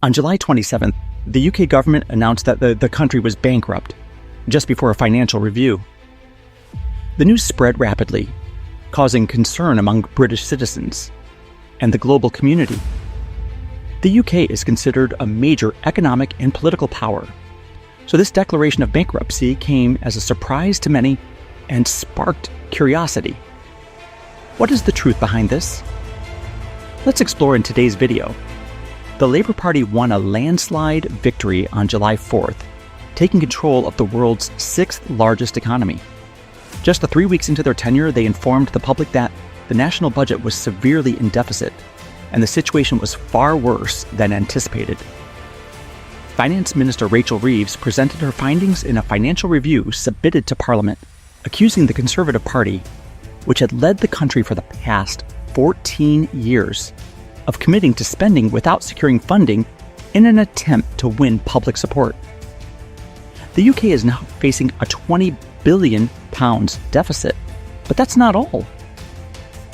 On July 27th, the UK government announced that the country was bankrupt, just before a financial review. The news spread rapidly, causing concern among British citizens and the global community. The UK is considered a major economic and political power, so this declaration of bankruptcy came as a surprise to many and sparked curiosity. What is the truth behind this? Let's explore in today's video. The Labour Party won a landslide victory on July 4th, taking control of the world's sixth largest economy. Just 3 weeks into their tenure, they informed the public that the national budget was severely in deficit, and the situation was far worse than anticipated. Finance Minister Rachel Reeves presented her findings in a financial review submitted to Parliament, accusing the Conservative Party, which had led the country for the past 14 years, of committing to spending without securing funding in an attempt to win public support. The UK is now facing a £20 billion deficit, but that's not all.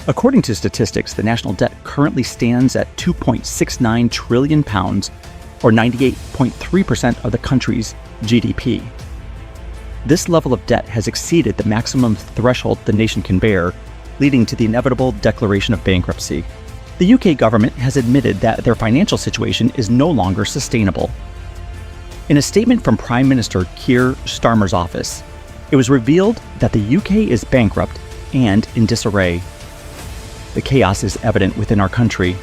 According to statistics, the national debt currently stands at £2.69 trillion, or 98.3% of the country's GDP. This level of debt has exceeded the maximum threshold the nation can bear, leading to the inevitable declaration of bankruptcy. The UK government has admitted that their financial situation is no longer sustainable. In a statement from Prime Minister Keir Starmer's office, it was revealed that the UK is bankrupt and in disarray. The chaos is evident within our country.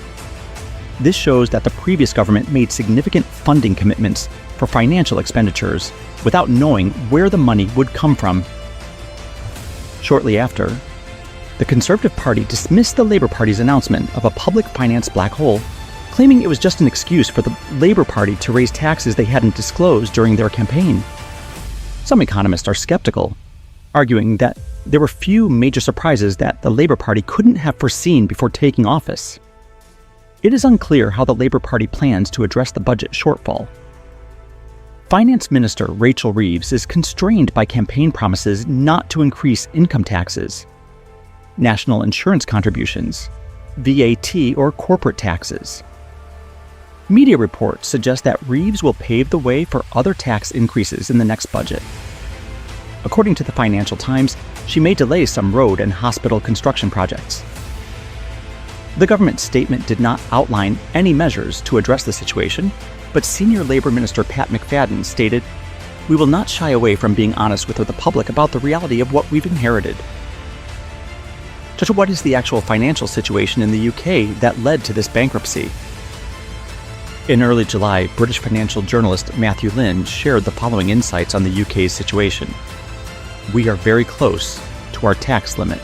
This shows that the previous government made significant funding commitments for financial expenditures without knowing where the money would come from. Shortly after, the Conservative Party dismissed the Labour Party's announcement of a public finance black hole, claiming it was just an excuse for the Labour Party to raise taxes they hadn't disclosed during their campaign. Some economists are skeptical, arguing that there were few major surprises that the Labour Party couldn't have foreseen before taking office. It is unclear how the Labour Party plans to address the budget shortfall. Finance Minister Rachel Reeves is constrained by campaign promises not to increase income taxes, national insurance contributions, VAT, or corporate taxes. Media reports suggest that Reeves will pave the way for other tax increases in the next budget. According to the Financial Times, she may delay some road and hospital construction projects. The government statement did not outline any measures to address the situation, but Senior Labour Minister Pat McFadden stated, "We will not shy away from being honest with the public about the reality of what we've inherited." So what is the actual financial situation in the UK that led to this bankruptcy? In early July, British financial journalist Matthew Lynn shared the following insights on the UK's situation. We are very close to our tax limit.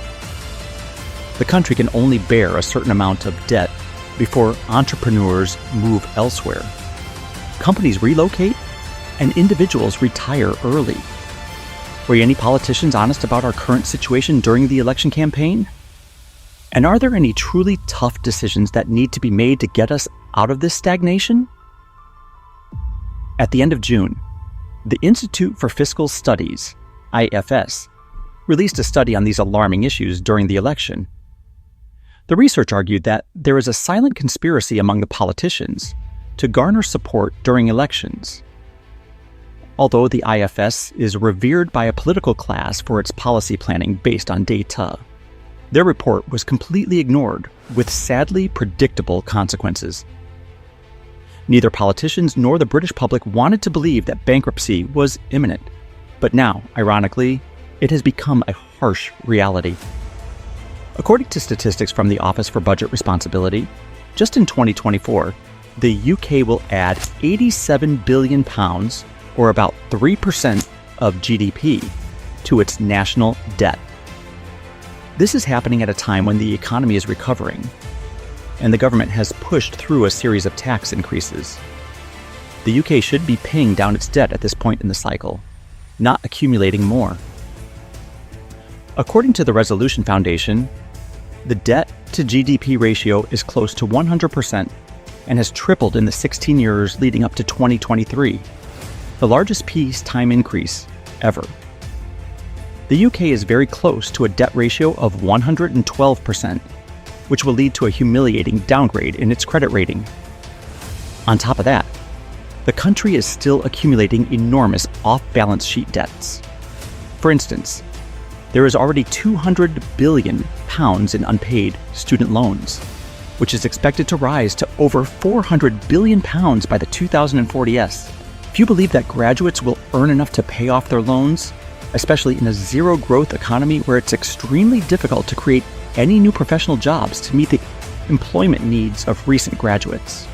The country can only bear a certain amount of debt before entrepreneurs move elsewhere. Companies relocate and individuals retire early. Were any politicians honest about our current situation during the election campaign? And are there any truly tough decisions that need to be made to get us out of this stagnation? At the end of June, the Institute for Fiscal Studies, IFS, released a study on these alarming issues during the election. The research argued that there is a silent conspiracy among the politicians to garner support during elections. Although the IFS is revered by a political class for its policy planning based on data, their report was completely ignored, with sadly predictable consequences. Neither politicians nor the British public wanted to believe that bankruptcy was imminent, but now, ironically, it has become a harsh reality. According to statistics from the Office for Budget Responsibility, just in 2024, the UK will add £87 billion, or about 3% of GDP, to its national debt. This is happening at a time when the economy is recovering, and the government has pushed through a series of tax increases. The UK should be paying down its debt at this point in the cycle, not accumulating more. According to the Resolution Foundation, the debt to GDP ratio is close to 100% and has tripled in the 16 years leading up to 2023, the largest peacetime increase ever. The UK is very close to a debt ratio of 112%, which will lead to a humiliating downgrade in its credit rating. On top of that, the country is still accumulating enormous off-balance sheet debts. For instance, there is already £200 billion in unpaid student loans, which is expected to rise to over £400 billion by the 2040s. If you believe that graduates will earn enough to pay off their loans, especially in a zero-growth economy where it's extremely difficult to create any new professional jobs to meet the employment needs of recent graduates.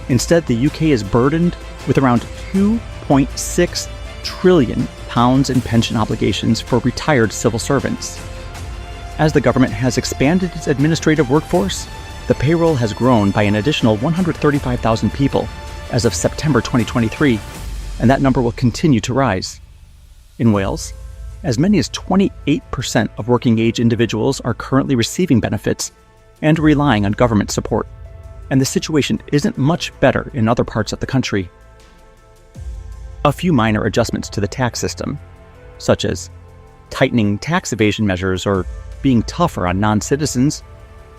Instead, the UK is burdened with around £2.6 trillion in pension obligations for retired civil servants. As the government has expanded its administrative workforce, the payroll has grown by an additional 135,000 people as of September 2023, and that number will continue to rise. In Wales, as many as 28% of working-age individuals are currently receiving benefits and relying on government support, and the situation isn't much better in other parts of the country. A few minor adjustments to the tax system, such as tightening tax evasion measures or being tougher on non-citizens,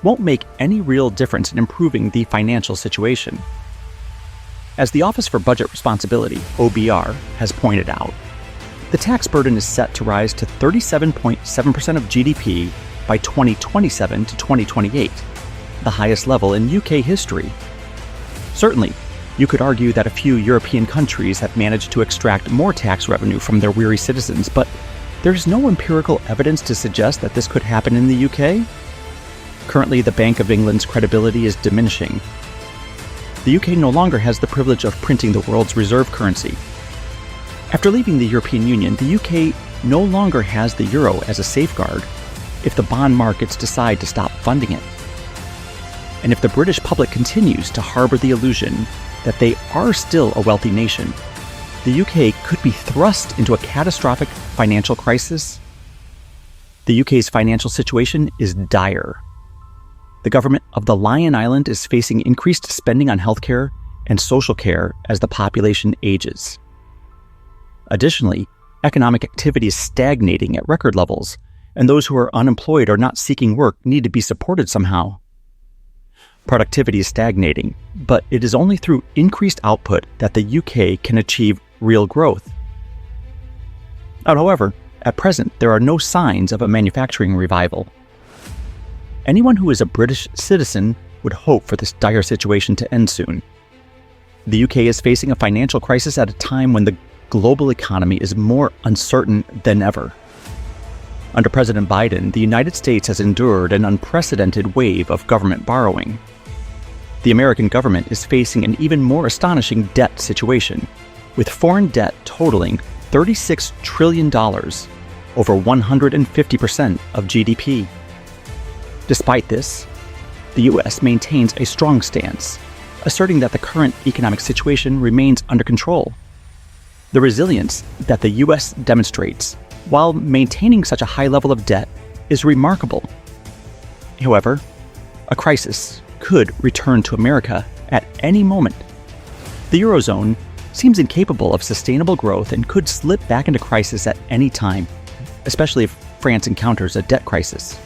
won't make any real difference in improving the financial situation. As the Office for Budget Responsibility, OBR, has pointed out, the tax burden is set to rise to 37.7% of GDP by 2027 to 2028, the highest level in UK history. Certainly, you could argue that a few European countries have managed to extract more tax revenue from their weary citizens, but there's no empirical evidence to suggest that this could happen in the UK. Currently, the Bank of England's credibility is diminishing. The UK no longer has the privilege of printing the world's reserve currency. After leaving the European Union, the UK no longer has the euro as a safeguard if the bond markets decide to stop funding it. And if the British public continues to harbor the illusion that they are still a wealthy nation, the UK could be thrust into a catastrophic financial crisis. The UK's financial situation is dire. The government of the Lion Island is facing increased spending on healthcare and social care as the population ages. Additionally, economic activity is stagnating at record levels, and those who are unemployed or not seeking work need to be supported somehow. Productivity is stagnating, but it is only through increased output that the UK can achieve real growth. However, at present, there are no signs of a manufacturing revival. Anyone who is a British citizen would hope for this dire situation to end soon. The UK is facing a financial crisis at a time when the global economy is more uncertain than ever. Under President Biden, the United States has endured an unprecedented wave of government borrowing. The American government is facing an even more astonishing debt situation, with foreign debt totaling $36 trillion, over 150% of GDP. Despite this, the U.S. maintains a strong stance, asserting that the current economic situation remains under control. The resilience that the U.S. demonstrates while maintaining such a high level of debt is remarkable. However, a crisis could return to America at any moment. The Eurozone seems incapable of sustainable growth and could slip back into crisis at any time, especially if France encounters a debt crisis.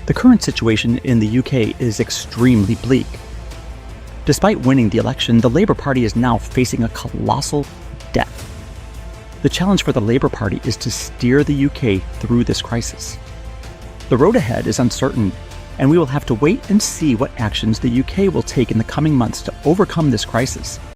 The current situation in the UK is extremely bleak. Despite winning the election, the Labour Party is now facing a colossal debt. The challenge for the Labour Party is to steer the UK through this crisis. The road ahead is uncertain, and we will have to wait and see what actions the UK will take in the coming months to overcome this crisis.